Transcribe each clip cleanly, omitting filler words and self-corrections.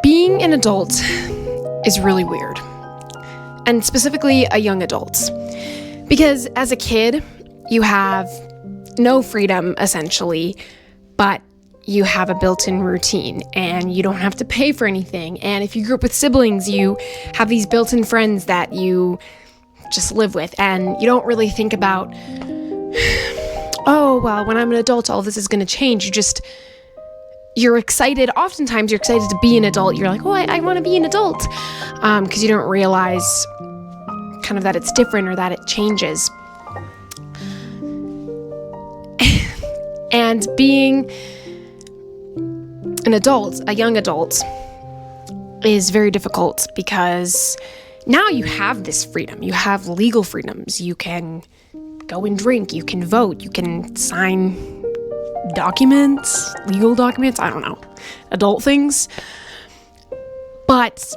Being an adult is really weird, and specifically a young adult, because as a kid, you have no freedom, essentially, but you have a built-in routine, and you don't have to pay for anything. And if you grew up with siblings, you have these built-in friends that you just live with, and you don't really think about, oh, well, when I'm an adult, all this is going to change. You're excited. Oftentimes, you're excited to be an adult. You're like, oh, I want to be an adult, because you don't realize kind of that it's different or that it changes. And being an adult, a young adult, is very difficult because now you have this freedom. You have legal freedoms. You can go and drink. You can vote. You can sign documents, legal documents, I don't know, adult things. But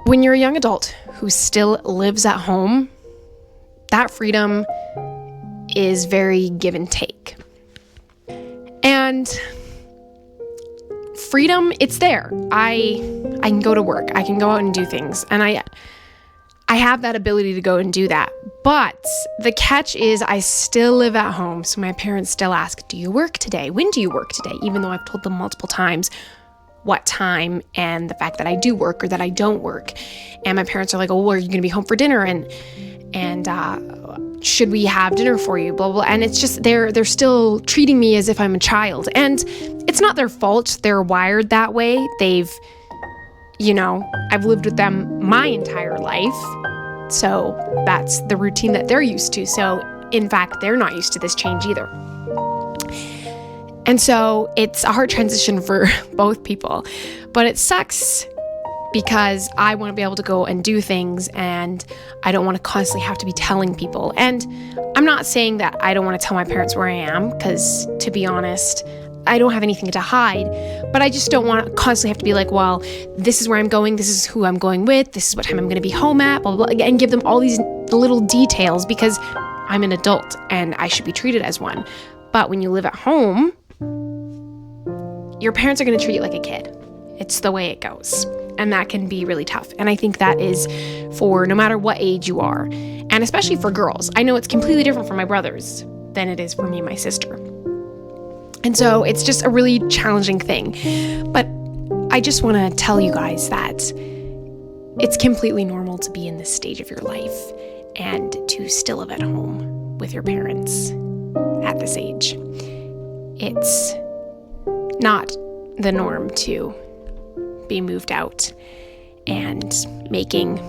when you're a young adult who still lives at home, that freedom is very give and take. And freedom, it's there. I can go to work. I can go out and do things. And I have that ability to go and do that. But the catch is I still live at home. So my parents still ask, do you work today? When do you work today? Even though I've told them multiple times what time and the fact that I do work or that I don't work. And my parents are like, oh, well, are you going to be home for dinner? And should we have dinner for you? Blah, blah, blah. And it's just, they're still treating me as if I'm a child. And it's not their fault. They're wired that way. I've lived with them my entire life. So that's the routine that they're used to. So in fact, they're not used to this change either. And so it's a hard transition for both people, but it sucks because I want to be able to go and do things, and I don't want to constantly have to be telling people. And I'm not saying that I don't want to tell my parents where I am, because to be honest, I don't have anything to hide, but I just don't want to constantly have to be like, well, this is where I'm going, this is who I'm going with, this is what time I'm going to be home at, blah, blah, blah, and give them all these little details because I'm an adult and I should be treated as one. But when you live at home, your parents are going to treat you like a kid. It's the way it goes. And that can be really tough. And I think that is for no matter what age you are, and especially for girls. I know it's completely different for my brothers than it is for me and my sister. And so it's just a really challenging thing. But I just want to tell you guys that it's completely normal to be in this stage of your life and to still live at home with your parents at this age. It's not the norm to be moved out and making,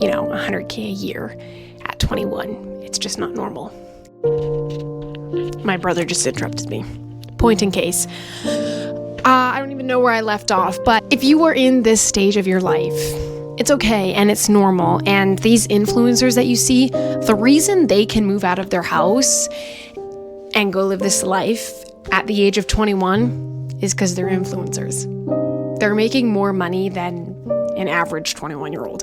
$100K a year at 21. It's just not normal. My brother just interrupted me. Point in case. I don't even know where I left off, but if you are in this stage of your life, it's okay and it's normal. And these influencers that you see, the reason they can move out of their house and go live this life at the age of 21 is because they're influencers. They're making more money than an average 21-year-old.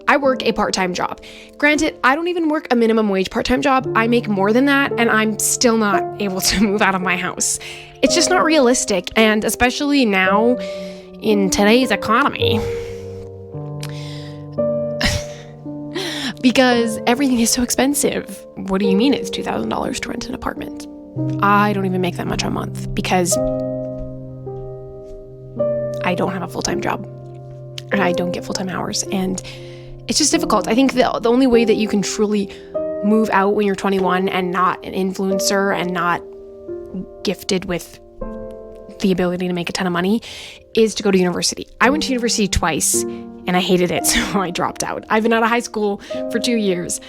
I work a part-time job. Granted, I don't even work a minimum wage part-time job. I make more than that, and I'm still not able to move out of my house. It's just not realistic, and especially now in today's economy, because everything is so expensive. What do you mean it's $2,000 to rent an apartment? I don't even make that much a month because I don't have a full-time job and I don't get full-time hours, and it's just difficult. I think the only way that you can truly move out when you're 21 and not an influencer and not gifted with the ability to make a ton of money is to go to university. I went to university twice and I hated it, so I dropped out. I've been out of high school for 2 years.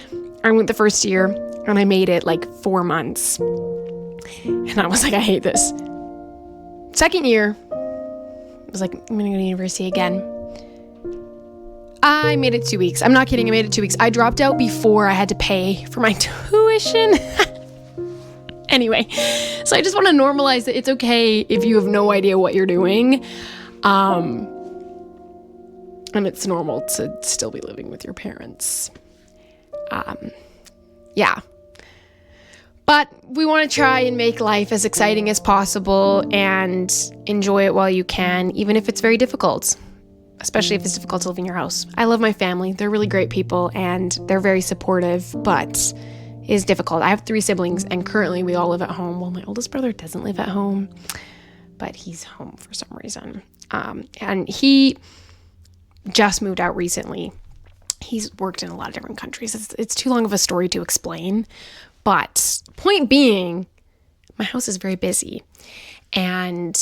I went the first year and I made it like 4 months. And I was like, I hate this. Second year, I was like, I'm gonna go to university again. I made it 2 weeks. I'm not kidding, I made it 2 weeks. I dropped out before I had to pay for my tuition. Anyway, so I just want to normalize that it's okay if you have no idea what you're doing. And it's normal to still be living with your parents. Yeah. But we want to try and make life as exciting as possible and enjoy it while you can, even if it's very difficult, especially if it's difficult to live in your house. I love my family. They're really great people and they're very supportive, but it is difficult. I have 3 siblings and currently we all live at home. Well, my oldest brother doesn't live at home, but he's home for some reason. And he just moved out recently. He's worked in a lot of different countries. It's too long of a story to explain. But point being, my house is very busy and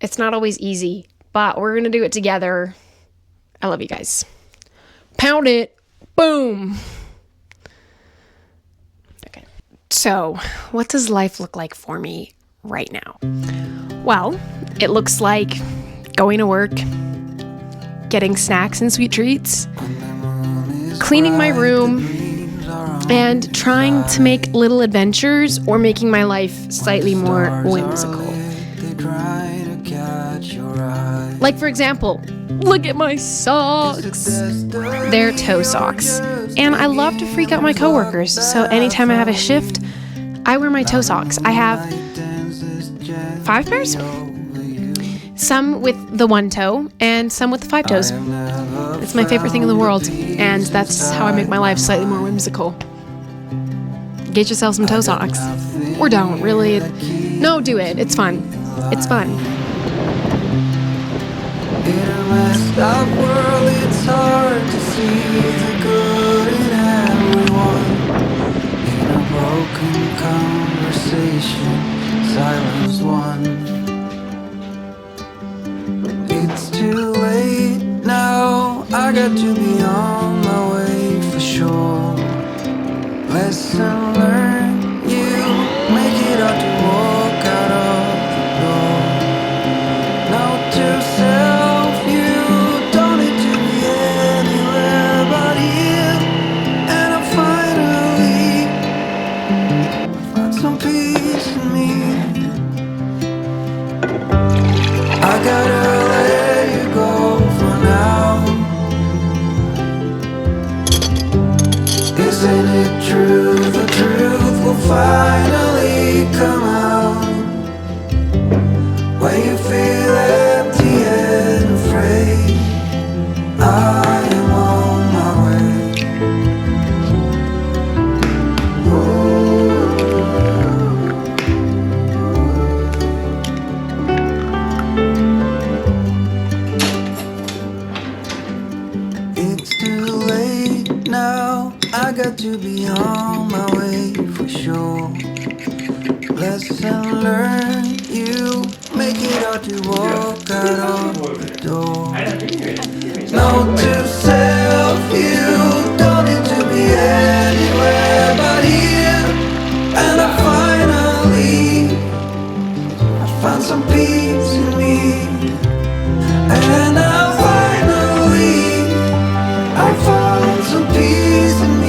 it's not always easy, but we're going to do it together. I love you guys. Pound it. Boom. Okay. So what does life look like for me right now? Well, it looks like going to work, getting snacks and sweet treats, cleaning my room, and trying to make little adventures or making my life slightly more whimsical. Like, for example, look at my socks. They're toe socks. And I love to freak out my coworkers, so anytime I have a shift, I wear my toe socks. I have 5 pairs? Some with the 1 toe and some with the 5 toes. It's my favorite thing in the world, and that's how I make my life slightly more whimsical. Get yourself some toe socks. Or don't, really. No, do it. It's fun. It's fun. In a messed up world, it's hard to see the good in everyone. In a broken conversation, silence won. It's too late now, I got to be on my way for sure. Lesson learned, you make it hard to walk out of the door. Note to self, you don't need to be anywhere but here. And I finally find some peace in me. I gotta let you go for now. Isn't it true? The truth will finally come out. When you feel empty and afraid, I am on my way. It's too late now, I got to be on my way for sure. Lesson learned, you make it hard to walk out of the door. Note to self, you don't need to be anywhere but here. And I found some peace in me. And I found some peace in me.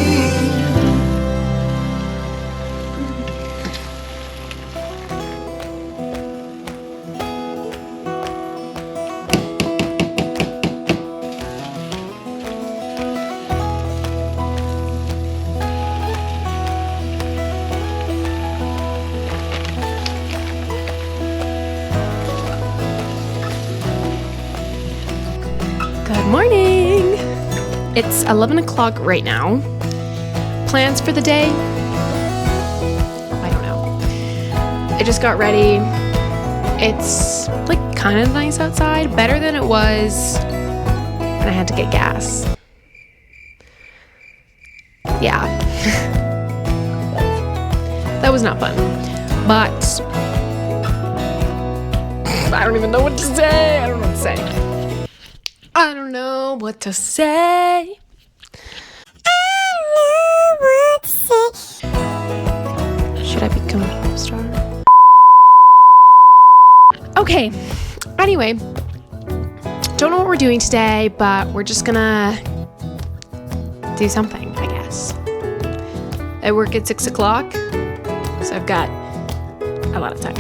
Good morning. It's 11 o'clock right now. Plans for the day? I don't know. I just got ready. It's like kind of nice outside, better than it was when I had to get gas. Yeah. That was not fun. But I don't even know what to say. I don't know what to say. I don't know what to say. Should I become a pop star? Okay. Anyway, don't know what we're doing today, but we're just gonna do something, I guess. I work at 6 o'clock, so I've got a lot of time.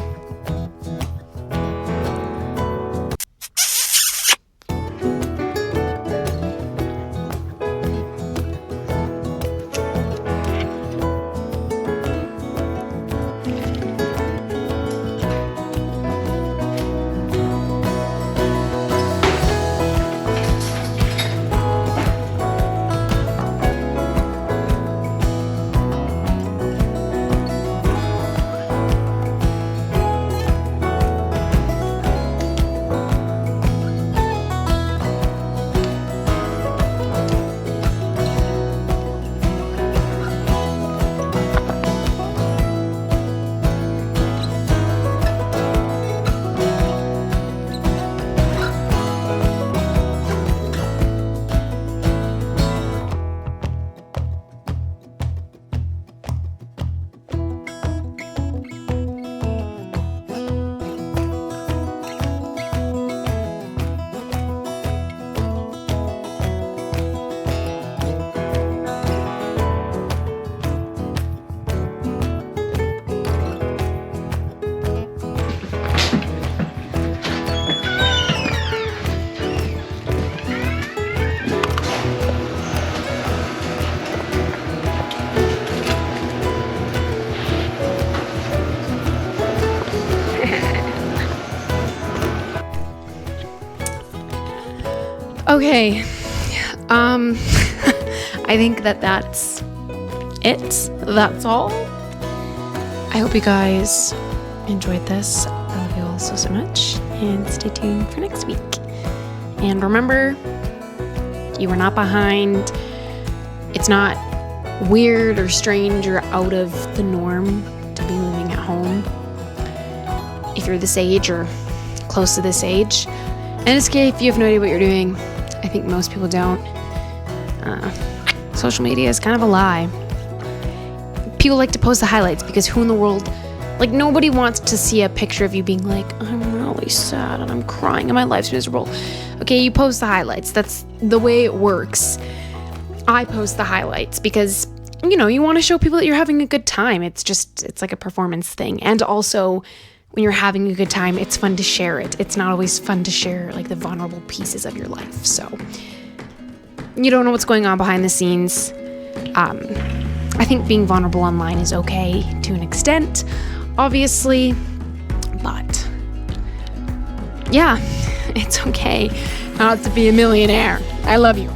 Okay. I think that's it. That's all. I hope you guys enjoyed this. I love you all so much. And stay tuned for next week. And remember, you are not behind. It's not weird or strange or out of the norm to be living at home. If you're this age or close to this age. And it's okay if you have no idea what you're doing. I think most people don't. Social media is kind of a lie. People like to post the highlights because who in the world, like nobody wants to see a picture of you being like, I'm really sad and I'm crying and my life's miserable. Okay, you post the highlights. That's the way it works. I post the highlights because, you want to show people that you're having a good time. It's like a performance thing. And also, when you're having a good time, it's fun to share it. It's not always fun to share like the vulnerable pieces of your life. So you don't know what's going on behind the scenes. I think being vulnerable online is okay to an extent, obviously, but yeah, it's okay not to be a millionaire. I love you.